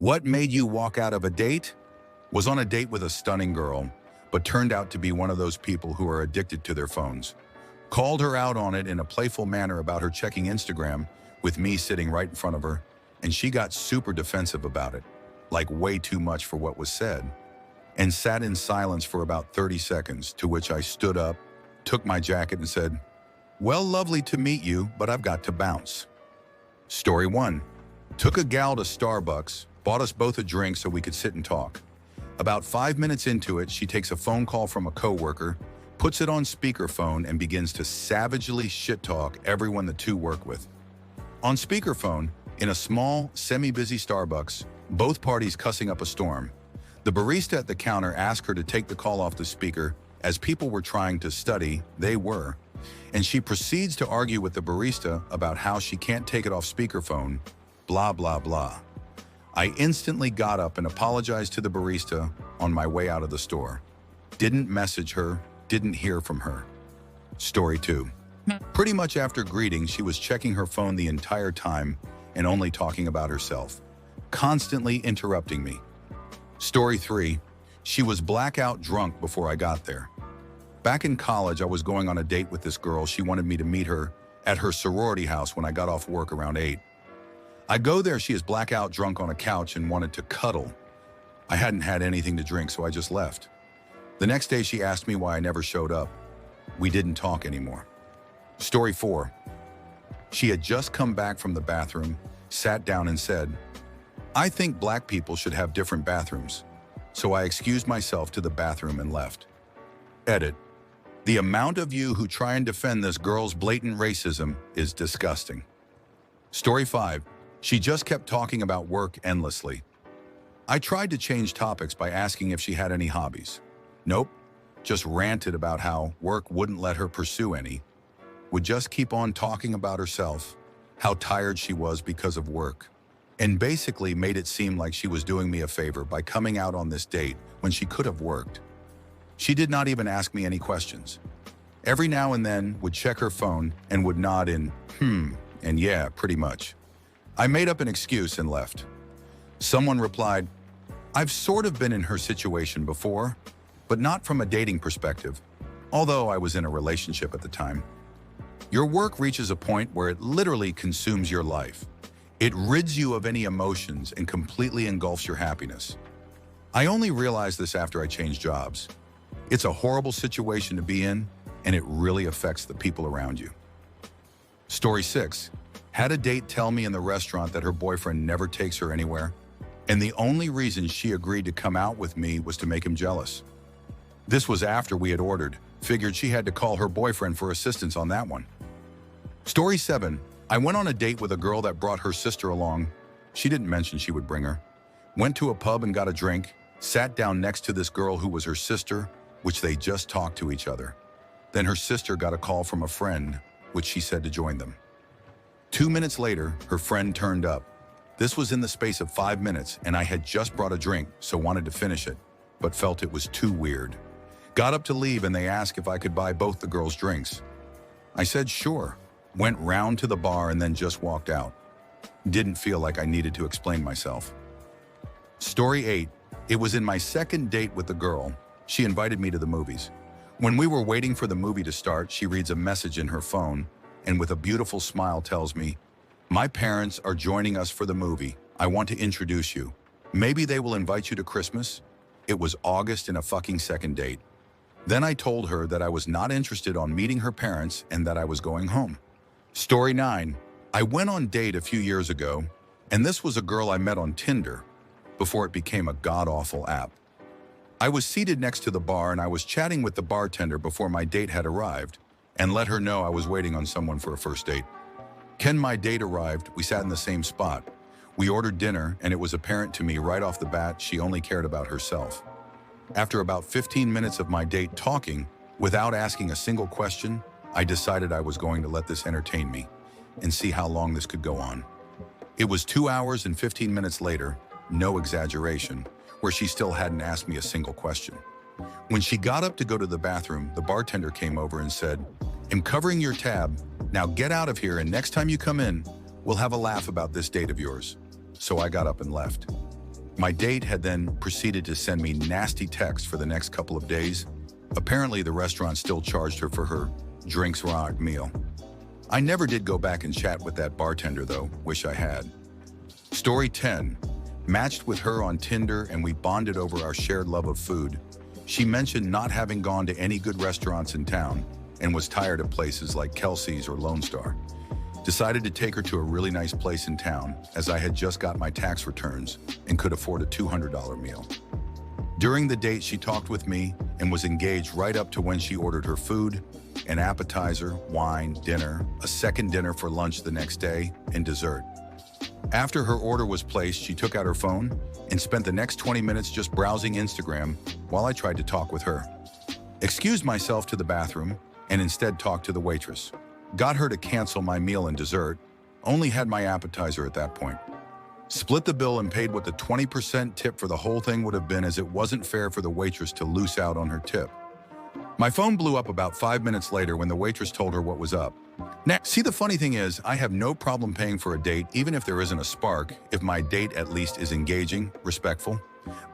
What made you walk out of a date? Was on a date with a stunning girl, but turned out to be one of those people who are addicted to their phones. Called her out on it in a playful manner about her checking Instagram with me sitting right in front of her, and she got super defensive about it, like way too much for what was said, and sat in silence for about 30 seconds, to which I stood up, took my jacket and said, "Well, lovely to meet you, but I've got to bounce." Story 1. Took a gal to Starbucks, bought us both a drink so we could sit and talk. About 5 minutes into it, she takes a phone call from a coworker, puts it on speakerphone, and begins to savagely shit-talk everyone the two work with. On speakerphone, in a small, semi-busy Starbucks, both parties cussing up a storm. The barista at the counter asked her to take the call off the speaker, as people were trying to study, they were, and she proceeds to argue with the barista about how she can't take it off speakerphone, blah, blah, blah. I instantly got up and apologized to the barista on my way out of the store. Didn't message her, didn't hear from her. Story 2. Pretty much after greeting, she was checking her phone the entire time and only talking about herself, constantly interrupting me. Story 3. She was blackout drunk before I got there. Back in college, I was going on a date with this girl. She wanted me to meet her at her sorority house when I got off work around 8. I go there, she is blackout drunk on a couch and wanted to cuddle. I hadn't had anything to drink, so I just left. The next day, she asked me why I never showed up. We didn't talk anymore. Story 4. She had just come back from the bathroom, sat down and said, "I think black people should have different bathrooms." So I excused myself to the bathroom and left. Edit. The amount of you who try and defend this girl's blatant racism is disgusting. Story 5. She just kept talking about work endlessly. I tried to change topics by asking if she had any hobbies. Nope, just ranted about how work wouldn't let her pursue any. Would just keep on talking about herself, how tired she was because of work, and basically made it seem like she was doing me a favor by coming out on this date when she could have worked. She did not even ask me any questions. Every now and then would check her phone and would nod in, and yeah, pretty much. I made up an excuse and left. Someone replied, "I've sort of been in her situation before, but not from a dating perspective, although I was in a relationship at the time." Your work reaches a point where it literally consumes your life. It rids you of any emotions and completely engulfs your happiness. I only realized this after I changed jobs. It's a horrible situation to be in, and it really affects the people around you. Story 6. Had a date tell me in the restaurant that her boyfriend never takes her anywhere, and the only reason she agreed to come out with me was to make him jealous. This was after we had ordered. Figured she had to call her boyfriend for assistance on that one. Story 7. I went on a date with a girl that brought her sister along. She didn't mention she would bring her. Went to a pub and got a drink, sat down next to this girl who was her sister, which they just talked to each other. Then her sister got a call from a friend, which she said to join them. 2 minutes later, her friend turned up. This was in the space of 5 minutes, and I had just brought a drink, so wanted to finish it, but felt it was too weird. Got up to leave, and they asked if I could buy both the girls' drinks. I said sure, went round to the bar, and then just walked out. Didn't feel like I needed to explain myself. Story 8. It was in my second date with the girl. She invited me to the movies. When we were waiting for the movie to start, she reads a message in her phone, and with a beautiful smile tells me, "My parents are joining us for the movie. I want to introduce you. Maybe they will invite you to Christmas." It was August and a fucking second date. Then I told her that I was not interested on meeting her parents and that I was going home. Story 9. I went on a date a few years ago, and this was a girl I met on Tinder before it became a god-awful app. I was seated next to the bar and I was chatting with the bartender before my date had arrived and let her know I was waiting on someone for a first date. When my date arrived, we sat in the same spot. We ordered dinner, and it was apparent to me right off the bat she only cared about herself. After about 15 minutes of my date talking, without asking a single question, I decided I was going to let this entertain me and see how long this could go on. It was 2 hours and 15 minutes later, no exaggeration, where she still hadn't asked me a single question. When she got up to go to the bathroom, the bartender came over and said, "I'm covering your tab. Now get out of here, and next time you come in, we'll have a laugh about this date of yours." So I got up and left. My date had then proceeded to send me nasty texts for the next couple of days. Apparently, the restaurant still charged her for her drinks rock meal. I never did go back and chat with that bartender though, wish I had. Story 10. Matched with her on Tinder and we bonded over our shared love of food. She mentioned not having gone to any good restaurants in town and was tired of places like Kelsey's or Lone Star. Decided to take her to a really nice place in town as I had just got my tax returns and could afford a $200 meal. During the date, she talked with me and was engaged right up to when she ordered her food, an appetizer, wine, dinner, a second dinner for lunch the next day, and dessert. After her order was placed, she took out her phone and spent the next 20 minutes just browsing Instagram while I tried to talk with her. Excused myself to the bathroom and instead talked to the waitress. Got her to cancel my meal and dessert, only had my appetizer at that point. Split the bill and paid what the 20% tip for the whole thing would have been, as it wasn't fair for the waitress to lose out on her tip. My phone blew up about 5 minutes later when the waitress told her what was up. Next, see, the funny thing is, I have no problem paying for a date, even if there isn't a spark, if my date at least is engaging, respectful.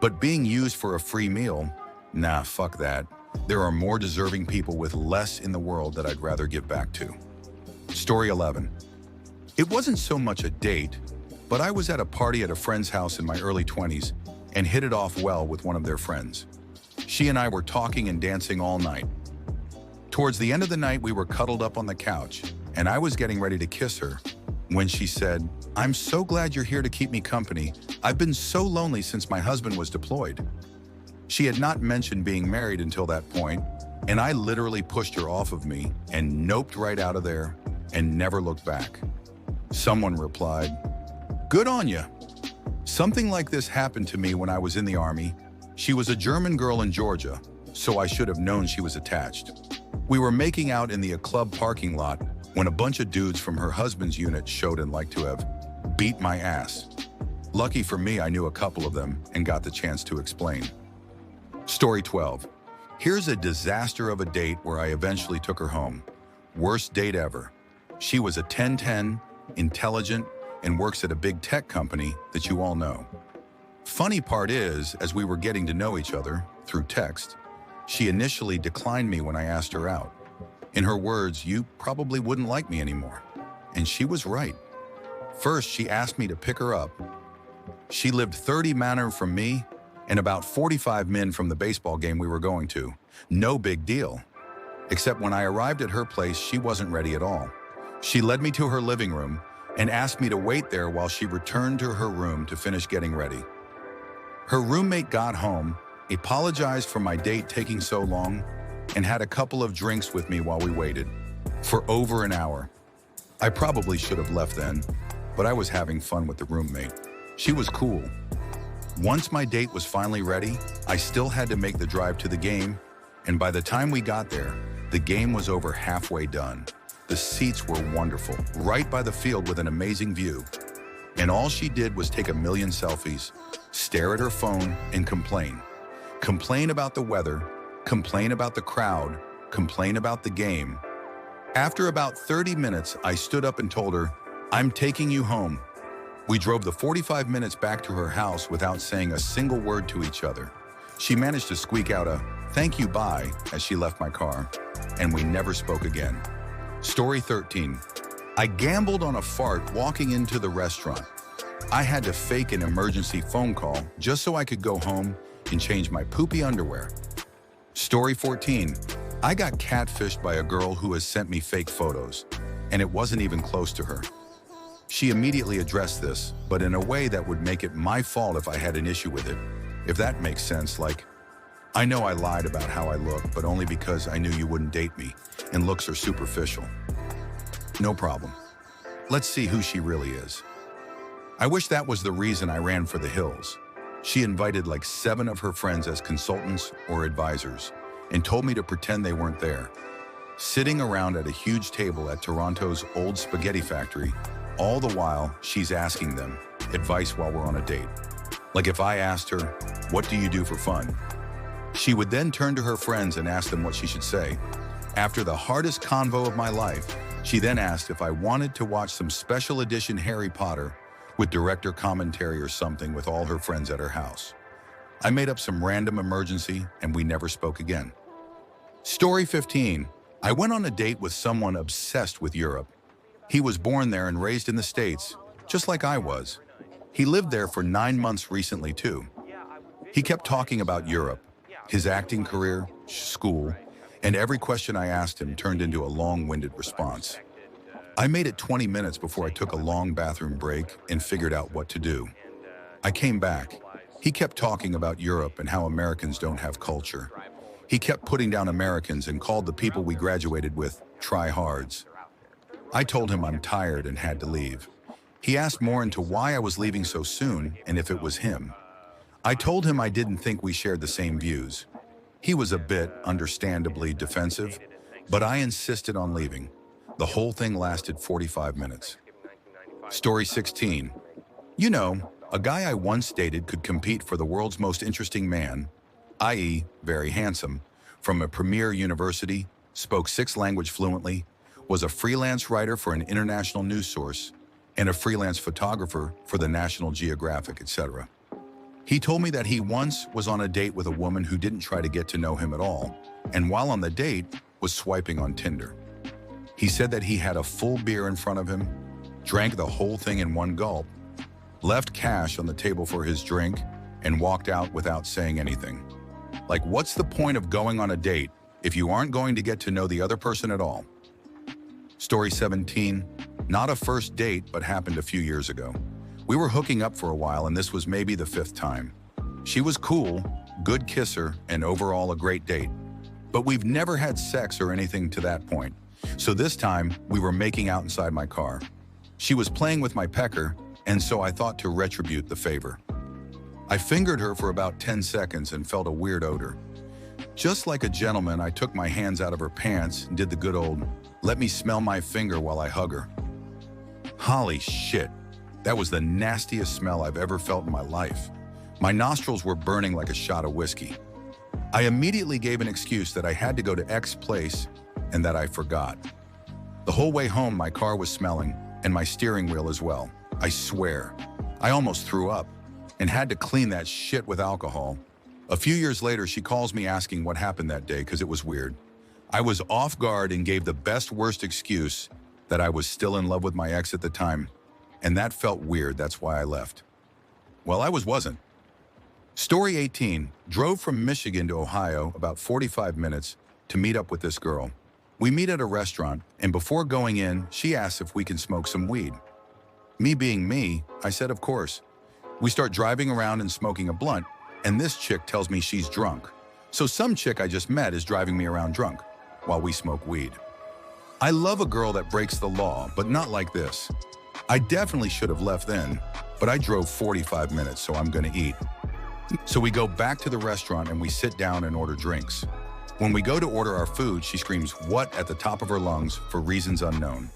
But being used for a free meal, nah, fuck that. There are more deserving people with less in the world that I'd rather give back to. Story 11. It wasn't so much a date, but I was at a party at a friend's house in my early 20s and hit it off well with one of their friends. She and I were talking and dancing all night. Towards the end of the night, we were cuddled up on the couch, and I was getting ready to kiss her when she said, "I'm so glad you're here to keep me company. I've been so lonely since my husband was deployed." She had not mentioned being married until that point, and I literally pushed her off of me and noped right out of there and never looked back. Someone replied, "Good on ya." Something like this happened to me when I was in the Army. She was a German girl in Georgia, so I should have known she was attached. We were making out in the club parking lot when a bunch of dudes from her husband's unit showed and liked to have beat my ass. Lucky for me, I knew a couple of them and got the chance to explain. Story 12. Here's a disaster of a date where I eventually took her home. Worst date ever. She was a 10-10, intelligent, and works at a big tech company that you all know. Funny part is, as we were getting to know each other through text, she initially declined me when I asked her out. In her words, "You probably wouldn't like me anymore." And she was right. First, she asked me to pick her up. She lived 30 minutes from me and about 45 men from the baseball game we were going to. No big deal. Except when I arrived at her place, she wasn't ready at all. She led me to her living room and asked me to wait there while she returned to her room to finish getting ready. Her roommate got home, apologized for my date taking so long, and had a couple of drinks with me while we waited for over an hour. I probably should have left then, but I was having fun with the roommate. She was cool. Once my date was finally ready, I still had to make the drive to the game, and by the time we got there, the game was over halfway done. The seats were wonderful, right by the field with an amazing view. And all she did was take a million selfies, stare at her phone, and complain. Complain about the weather, complain about the crowd, complain about the game. After about 30 minutes, I stood up and told her, "I'm taking you home." We drove the 45 minutes back to her house without saying a single word to each other. She managed to squeak out a "thank you, bye" as she left my car, and we never spoke again. Story 13. I gambled on a fart walking into the restaurant. I had to fake an emergency phone call just so I could go home and change my poopy underwear. Story 14. I got catfished by a girl who has sent me fake photos, and it wasn't even close to her. She immediately addressed this, but in a way that would make it my fault if I had an issue with it. If that makes sense, like, "I know I lied about how I look, but only because I knew you wouldn't date me, and looks are superficial." No problem. Let's see who she really is. I wish that was the reason I ran for the hills. She invited like 7 of her friends as consultants or advisors and told me to pretend they weren't there. Sitting around at a huge table at Toronto's old spaghetti factory, all the while she's asking them advice while we're on a date. Like if I asked her, "What do you do for fun?" She would then turn to her friends and ask them what she should say. After the hardest convo of my life, she then asked if I wanted to watch some special edition Harry Potter, with director commentary or something with all her friends at her house. I made up some random emergency and we never spoke again. Story 15. I went on a date with someone obsessed with Europe. He was born there and raised in the States, just like I was. He lived there for 9 months recently too. He kept talking about Europe, his acting career, school, and every question I asked him turned into a long-winded response. I made it 20 minutes before I took a long bathroom break and figured out what to do. I came back. He kept talking about Europe and how Americans don't have culture. He kept putting down Americans and called the people we graduated with tryhards. I told him I'm tired and had to leave. He asked more into why I was leaving so soon and if it was him. I told him I didn't think we shared the same views. He was a bit, understandably, defensive, but I insisted on leaving. The whole thing lasted 45 minutes. Story 16. You know, a guy I once dated could compete for the world's most interesting man, i.e., very handsome, from a premier university, spoke 6 languages fluently, was a freelance writer for an international news source, and a freelance photographer for the National Geographic, etc. He told me that he once was on a date with a woman who didn't try to get to know him at all, and while on the date, was swiping on Tinder. He said that he had a full beer in front of him, drank the whole thing in one gulp, left cash on the table for his drink, and walked out without saying anything. Like, what's the point of going on a date if you aren't going to get to know the other person at all? Story 17. Not a first date, but happened a few years ago. We were hooking up for a while, and this was maybe the 5th time. She was cool, good kisser, and overall a great date. But we've never had sex or anything to that point. So this time, we were making out inside my car. She was playing with my pecker, and so I thought to retribute the favor. I fingered her for about 10 seconds and felt a weird odor. Just like a gentleman, I took my hands out of her pants and did the good old, let me smell my finger while I hug her. Holy shit, that was the nastiest smell I've ever felt in my life. My nostrils were burning like a shot of whiskey. I immediately gave an excuse that I had to go to X place and that I forgot. The whole way home, my car was smelling, and my steering wheel as well. I swear, I almost threw up and had to clean that shit with alcohol. A few years later, she calls me asking what happened that day because it was weird. I was off guard and gave the best worst excuse that I was still in love with my ex at the time, and that felt weird. That's why I left. Well, I wasn't. Story 18. Drove from Michigan to Ohio about 45 minutes to meet up with this girl. We meet at a restaurant, and before going in, she asks if we can smoke some weed. Me being me, I said of course. We start driving around and smoking a blunt, and this chick tells me she's drunk. So some chick I just met is driving me around drunk while we smoke weed. I love a girl that breaks the law, but not like this. I definitely should have left then, but I drove 45 minutes, so I'm gonna eat. So we go back to the restaurant and we sit down and order drinks. When we go to order our food, she screams "what" at the top of her lungs for reasons unknown.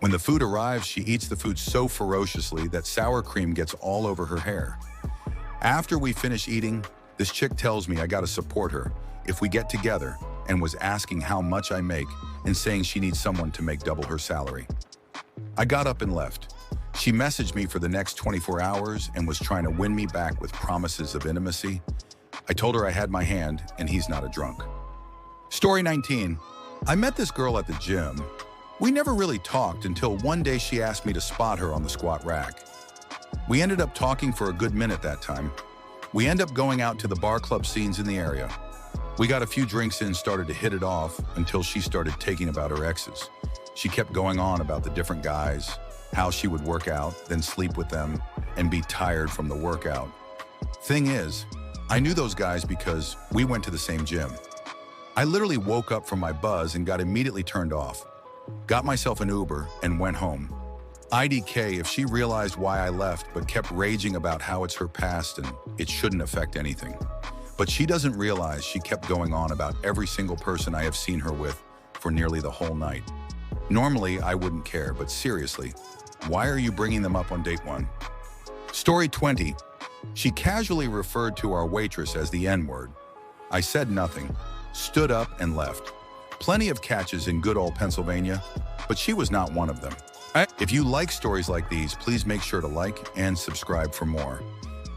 When the food arrives, she eats the food so ferociously that sour cream gets all over her hair. After we finish eating, this chick tells me I gotta support her if we get together, and was asking how much I make and saying she needs someone to make double her salary. I got up and left. She messaged me for the next 24 hours and was trying to win me back with promises of intimacy. I told her I had my hand and he's not a drunk. Story 19. I met this girl at the gym. We never really talked until one day she asked me to spot her on the squat rack. We ended up talking for a good minute that time. We ended up going out to the bar club scenes in the area. We got a few drinks in, started to hit it off until she started taking about her exes. She kept going on about the different guys, how she would work out, then sleep with them, and be tired from the workout. Thing is, I knew those guys because we went to the same gym. I literally woke up from my buzz and got immediately turned off. Got myself an Uber and went home. IDK if she realized why I left but kept raging about how it's her past and it shouldn't affect anything. But she doesn't realize she kept going on about every single person I have seen her with for nearly the whole night. Normally, I wouldn't care, but seriously, why are you bringing them up on date 1? Story 20. She casually referred to our waitress as the N-word. I said nothing, stood up and left. Plenty of catches in good old Pennsylvania, but she was not one of them. If you like stories like these, please make sure to like and subscribe for more.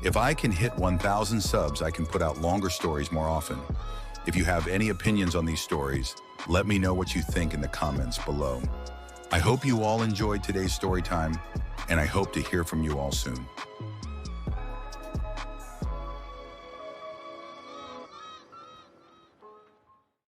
If I can hit 1,000 subs, I can put out longer stories more often. If you have any opinions on these stories, let me know what you think in the comments below. I hope you all enjoyed today's story time, and I hope to hear from you all soon.